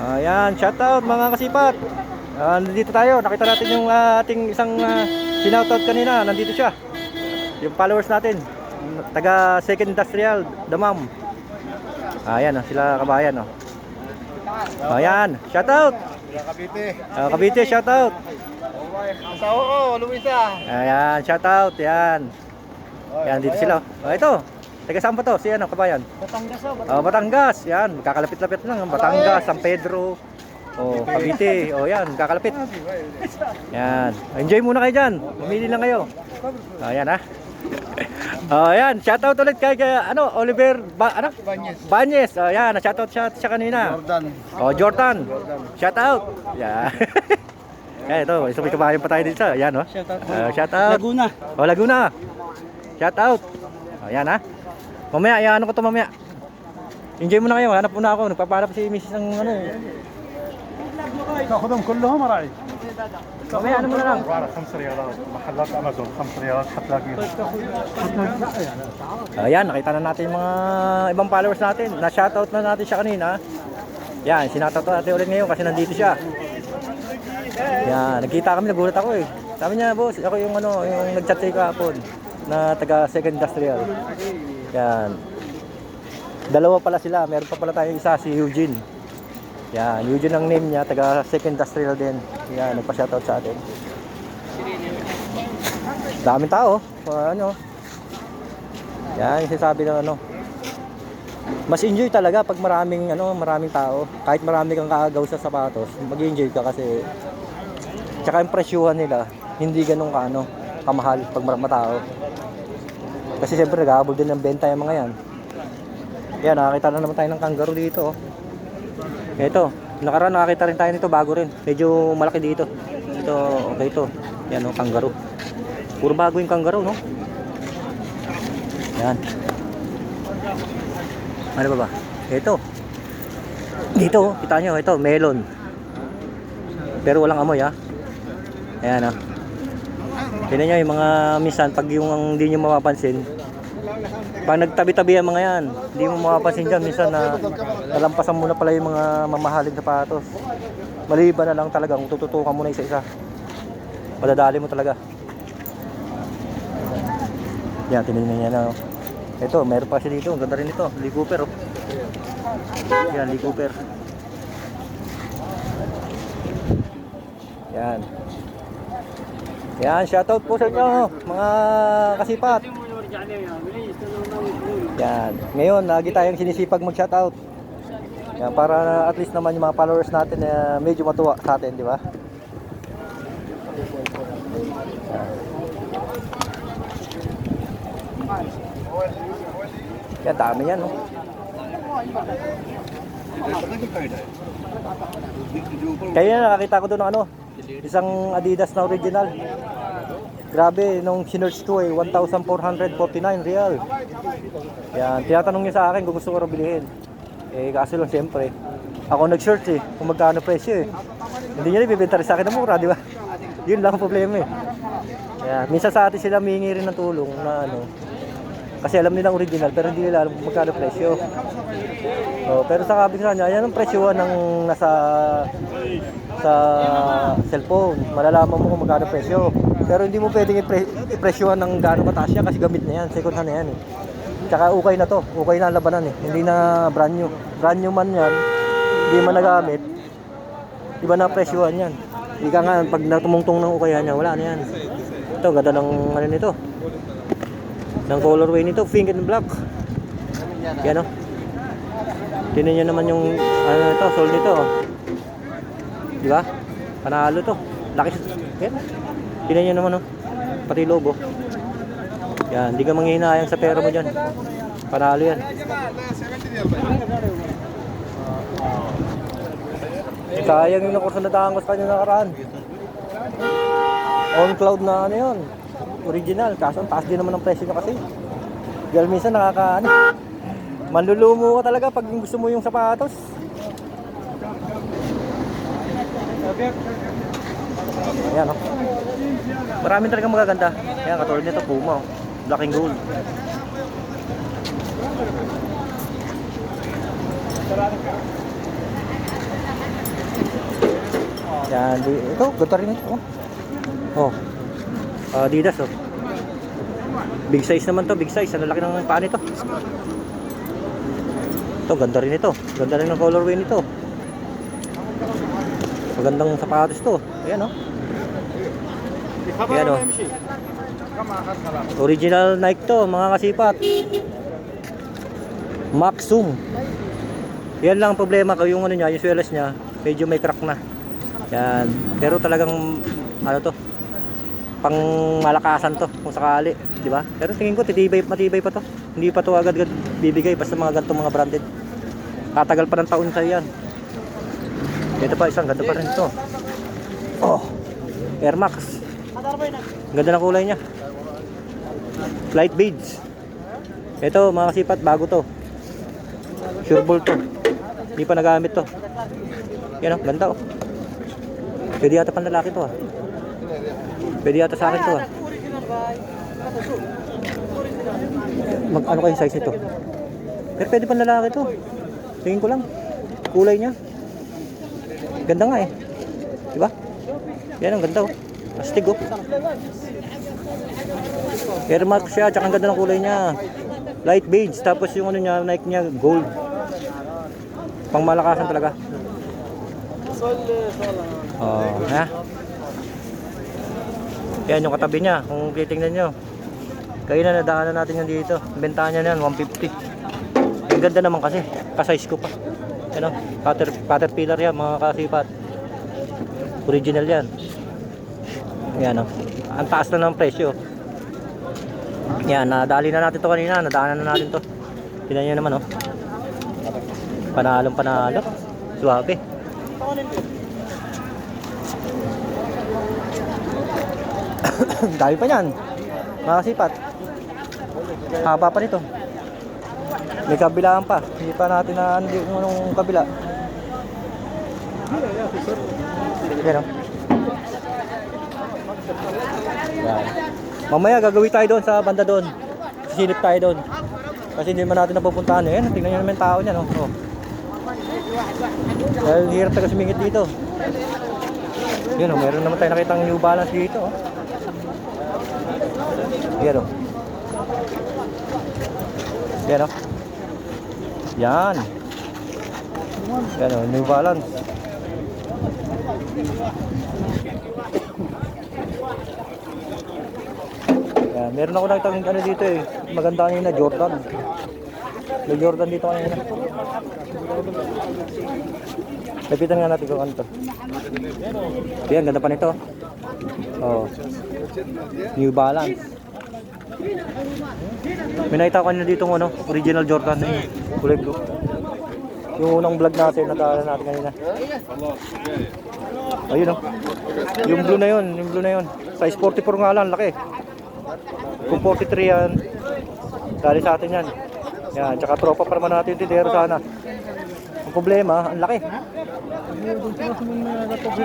Ayan, shoutout mga kasipat. Nandito tayo, nakita natin yung ating isang sinoutout kanina. Nandito siya, yung followers natin, taga Second Industrial, Damam. Ayan, sila kabayan. Ayan, shoutout Cavite. Cavite, shoutout. Asawa ko, Luisa. Ayan, shoutout, yan. Yan, dito sila. Ito, taga saan ba to? Si ano, kabayan? Batangas Batangas, yan, kakalapit-lapit lang. Batangas, San Pedro, Cavite, yan, kakalapit. Yan, enjoy muna kayo dyan. Mamili lang kayo. Ayan ha. Ayan, shoutout ulit kay Oliver Banyes. Ayan, shoutout siya kanina. Jordan. Shoutout. Yan. Yan, ito, isang may kabayan pa tayo dito. Ayan, shoutout. Laguna. Laguna. Shoutout. Ayan ha. Mamaya, ano ko to mamaya. Enjoy muna kayo, hanap muna ako. Nagpapanap si Mrs. ng تاخذهم كلهم راعي. Mamaya, ano muna lang. 5 ريالات محلات امازون 5 ريالات حتلاقيها. Ayan, nakita na natin yung mga ibang followers natin. Na-shoutout na natin siya kanina. Yan, sinoutout natin ulit ngayon kasi nandito siya. Yan, nagkita kami, nagulat ako eh. Sabi niya, boss, ako yung yung nag-chat sa'yo kahapon na taga Second Industrial. Yan. Dalawa pala sila, meron pa pala tayong isa, si Eugene. Yan, Eugene ang name niya, taga Second Industrial din. Yan, nagpa-shoutout sa atin. Daming tao, Yan, yung sinasabi ng mas enjoy talaga pag maraming tao. Kahit marami kang kaagaw sa sapatos, mag-enjoy ka kasi tsaka yung presyuhan nila, hindi ganun kamahal pag marami tao. Kasi siyempre nag-aabol din ng benta yung mga yan. Yan, nakakita na naman tayo ng kangaroo dito. Ito, nakaraan nakakita rin tayo nito, bago rin. Medyo malaki dito. Ito, okay ito. Yan kangaroo. Puro bago yung kangaroo, no? Yan. Ano ba? Ito. Dito, kita nyo, ito, melon. Pero walang amoy, ha? Ayan, ha? Tignan nyo yung mga minsan, pag yung hindi nyo mapapansin, pag nagtabi-tabi ang mga yan, hindi mo mapapansin dyan, minsan na nalampasan mo na pala yung mga mamahaling sapatos. Maliban na lang talaga kung tututukan mo na isa-isa. Madadali mo talaga. Yan, tinignan niya na. Ito, meron pa siya dito. Ang ganda rin ito. Lee Cooper, Yan, Lee Cooper. Yan. Yan, shoutout po sa inyo, mga kasipat. Yan. Ngayon, lagi tayong sinisipag mag-shoutout. Yan, para at least naman yung mga followers natin na medyo matuwa sa atin, di ba? Yan, dami yan, Kaya nakakita ko doon ng isang Adidas na original. Grabe, nung sinearch ko 1,449 real. Yan, tinatanong niya sa akin kung gusto ko rin bilhin. Kaso lang siyempre, ako nag-search kung magkano presyo Hindi niya ibibenta rin sa akin ng mura, di ba? Yun lang ang problema Yan, minsan sa atin sila humingi rin ng tulong na kasi alam nila ang original pero hindi nila alam kung magkano presyo. Pero sa kabila niya, yan ang presyo ng nasa sa cellphone. Malalaman mo kung magkano presyo. Pero hindi mo pwedeng i-presyohan ng gaano kataas yan kasi gamit na yan, second hand na yan Tsaka ukay na to, ukay na ang labanan Hindi na brand new. Brand new man yan, hindi man nagamit. Iba na presyohan yan. Hindi ka nga, pag natumungtong ng ukayan niya, wala na yan. Ito, ganda ng nito. Ng colorway nito, pink and black. Yan Tingnan nyo naman yung ito, sole nito Di ba? Panalo to. Laki. Yan. Tingnan nyo naman pati logo. Yan, hindi ka manghihinayang sa pera mo dyan. Panalo yan. Sayang yung nakurso na tangos pa nyo nakaraan. On cloud na yun. Original, kaso ang taas din naman ang presyo nyo kasi. Dahil minsan manlulumo ka talaga pag gusto mo yung sapatos. Ayan Marami talagang magaganda. Ayan, katulad nito, Puma Black and gold. Yan, ito, ganda rin ito. Oh. Adidas, oh. Big size naman to, big size. Ang lalaki ng paa nito. Ito, ganda rin ito. Ganda rin ng colorway nito. Magandang sapatos to. Ayan, oh. Ayan, oh. Original Nike to, mga kasipat. Maxum. Yan lang ang problema ko, yung ano niya, yung swelas niya, medyo may crack na. Yan. Pero talagang ano to, pang malakasan to kung sakali, di ba? Pero tingin ko matibay pa to. Hindi pa to agad-agad bibigay basta mga ganitong mga branded. Tatagal pa ng taon sa yan. Ito pa isang ganda pa rin to. Oh. Air Max. Ganda ng kulay niya. Light beads. Ito mga kasipat, bago to. Sure ball to. Hindi pa nagamit to. Yan, oh, ganda, oh. Pwede yata pang lalaki to, ah. Pwede yata sa akin to, ah. Ano kayong size nito? Pero pwede pang lalaki to. Tingin ko lang. Kulay niya. Ganda nga, eh. Diba? Yan, ang ganda, oh. Astig, oh. Air Max siya, tsaka ang ganda ng kulay niya. Light beige, tapos yung ano niya, Nike niya, gold. Pang malakasan talaga. Oh, ha? Yan yung katabi niya, kung titingnan nyo. Kaya na nadaanan natin yung dito. Bentahan niya yan, 150. Ang ganda naman kasi, ka-size ko pa. Ano, Caterpillar yan, mga kasipat. Original yan. Yan, oh. Ang taas na ng presyo. Yan, nadali na natin to kanina, nadaanan na natin to. Tingnan nyo naman, oh. Panalong panalo. Suwabe. Dami pa yan. Mga kasipat. Haba pa nito. May kabilaan pa. Hindi pa natin na ano yung anong kabila. Yan, oh. Yan. Mamaya gagawin tayo doon sa banda doon. Sisilip tayo doon. Kasi hindi man natin napupuntahan eh. Tingnan nyo naman yung tao niya, no? Oh. Dahil hirap tayo sumingit dito. Yun, oh, meron naman tayo nakitang New Balance dito, oh. Yan, oh. Yan, oh. Yan. Yan, oh, New Balance. Yan, meron ako nakitang ano dito eh. Maganda kanina, Jordan. May Jordan dito kanina. Lapitan nga natin kung ano to. Yan, ganda pa nito. Oh. New Balance. May nakita ko kanina dito ano, original Jordan. Kulay blue. Yung unang vlog natin, nataalan natin kanina. Ayun, oh. Yung blue na yun, yung blue na yun. Size 44 nga lang, laki. Kung 43 yan, dali sa atin yan. Yan, tsaka tropa pa naman natin tindero sana. Ang problema, ang laki.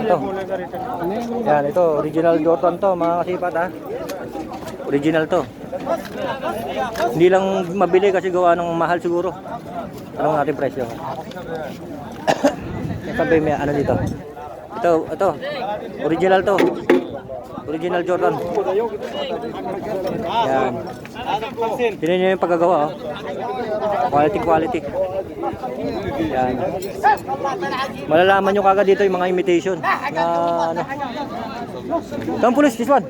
Ito. Yan, ito, original Jordan to, mga kasipat, ha. Original to. Hindi lang mabili kasi gawa ng mahal siguro. Anong ating presyo? Ito ba may ano dito? Ito. Original to. Original Jordan. Yan. Tingnan nyo yung pagkagawa, oh. Quality. Yan. Malalaman nyo kagad dito yung mga imitation na ano. Saan pulis? This one?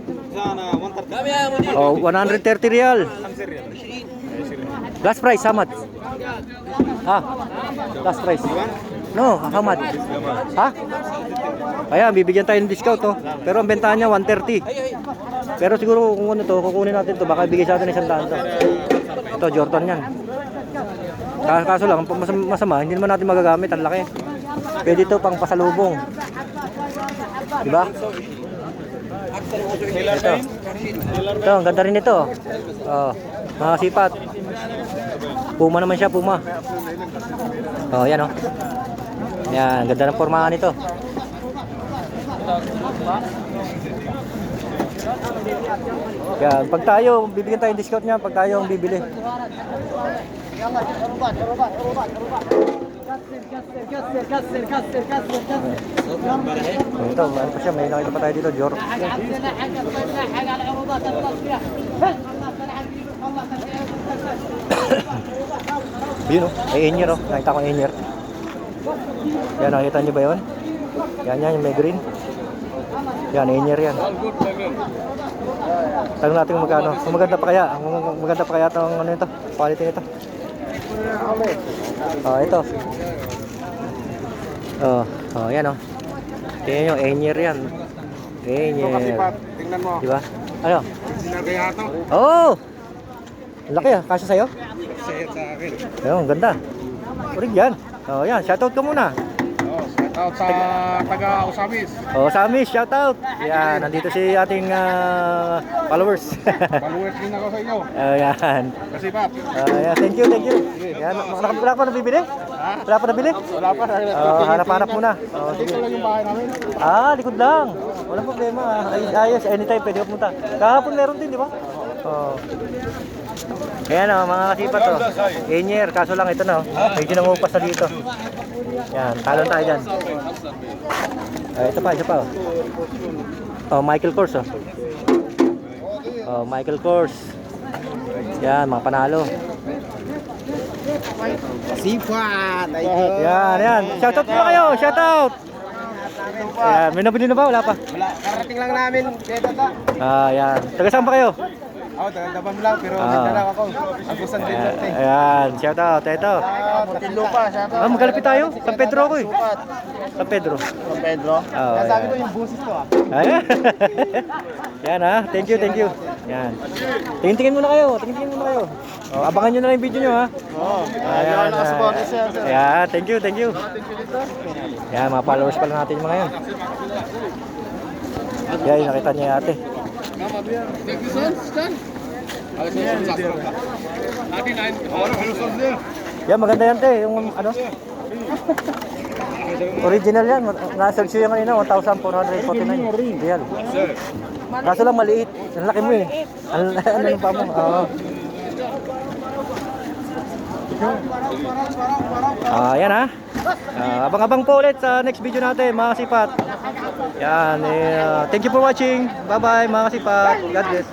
Oh, 130 real. Last price, how much? Ha? Last price. No, how much? Ha? Ayan, bibigyan tayo ng discount, oh. Pero ang bentahan niya 130. Pero siguro kung ano to, kukunin natin to, baka bigay sa atin 100 to. Ito, Jordan yan. Kaso lang, masama, hindi naman natin magagamit, ang laki. Pwede ito pang pasalubong. Diba? Ito, ang ganda rin ito. Oh, mga sipat. Puma naman siya, Puma. Oh, yan, oh. Yan, ganda ng pormahan nito. Yan, pag tayo, bibigyan tayo ng discount niya pag tayo ang bibili. Ito, ano pa siya, may nakita pa tayo dito, Jor. Yun o, may enyer o, nakita ko enyer. Yan, nakita nyo ba yun? Yan, yung may green. Yan, enyer yan. Tanong natin kung magkano. Kung maganda pa kaya, maganda pa kaya itong ano ito, quality nito. Ito. Yan o. Tingnan nyo, enyer yan. Enyer. Tingnan mo. Diba? Ano? Sinagaya to. Oh! Ang laki ah, kasya sa'yo? Say sa akin. Ayun, ang ganda. Urig yan. Yan, shoutout ka muna. Shout out sa taga Usamis. Samis, shoutout. Yan, nandito si ating followers. Followers din ako sa inyo. Yan. Kasi Pat. Yan, thank you. Yan, wala pa nabibili? Wala pa nabili? Wala pa. Hanap-hanap muna. Sige. Dito lang yung bahay namin. Likod lang. Walang problema. Ayos, anytime pwede ka pumunta. Kahapon meron din, di ba? Ayan o, mga kasipat o. Enyer, kaso lang ito na o. Medyo nangupas na dito. Yan, talon tayo dyan. Ito pa, isa pa o. Michael Kors o. Michael Kors. Yan, mga panalo. Sipat! Yan. Shoutout muna kayo, shoutout! Yan, may nabili na ba? Wala pa? Wala, karating lang namin dito ta. Yan. Taga saan ba kayo? Ako, taga-daban lang, pero nagdala ako. Agusan din natin. Ayan, shoutout. Ito. Tinlupa, siya to. Magkalapit tayo. San Pedro ako eh. San Pedro. From Pedro. Ayan. Sabi ko yung busis ko ah. Ayan. Yan ha. Thank you. Yan. Tingin-tingin muna kayo. Abangan nyo na lang yung video nyo ha. Oo. Ayan. Nakasupport siya. Ayan. Thank you. Yan, mga followers pala natin mga yan. Yan, nakita niya ate. Yan, maganda yan te. Yung ano? Original yan. Nasa-search yan kanina, 1,449 real. Kaso lang maliit. Ang laki mo eh. Ano pa mo? Yan ha. Abang-abang po ulit sa next video natin mga kasipat. Yan. Thank you for watching. Bye bye mga kasipat. God bless.